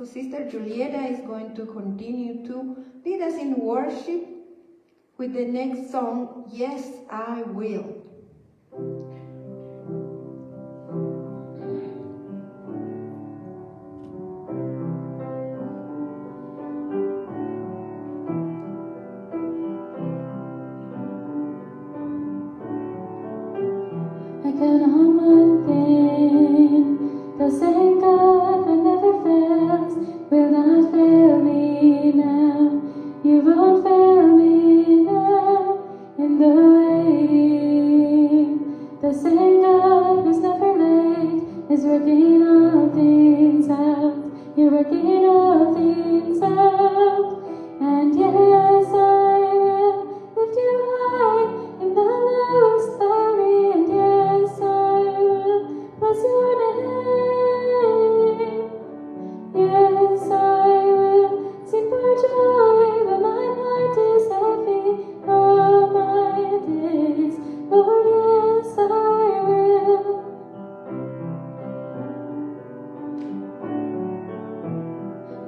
So Sister Julieta is going to continue to lead us in worship with the next song, Yes, I Will. I count on one thing, the same God that never fails will not fail me now. You won't fail me now in the waiting. The same God who's never late is working all things out. You're working all things out. And yes, I will lift you high in the lowest valley. And yes, I will bless your name. Yes, I will sing for joy when my heart is heavy all my days. Lord, yes, I will.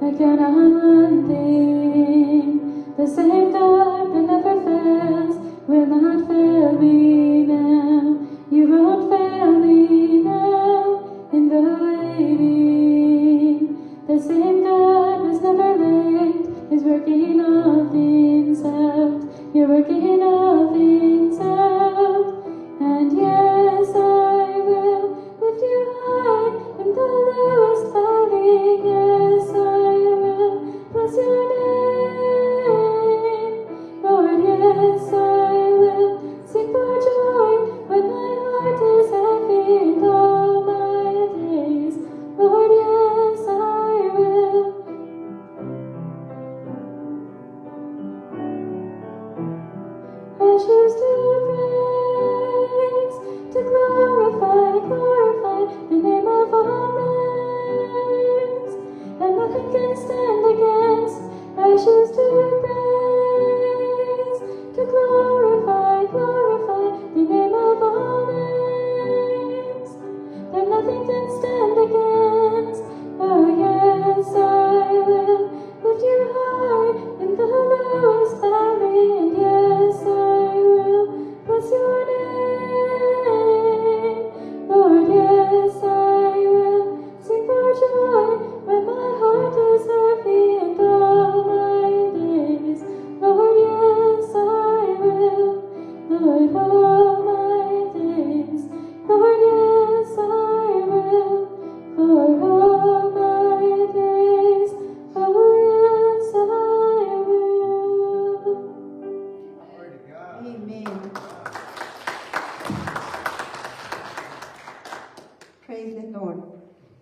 I count on one thing, the same God that never fails will not fail me now. You won't fail me now in the waiting. The same God who's never late is working all things out. You're working all things out. And yes, I will lift you high in the lowest valley. Yes, I will bless your name. Lord, yes, I will sing for joy when my heart is heavy and all my days. Lord, yes, I will. I choose to praise, to glorify the name of all names, and nothing can stand against. I choose to praise.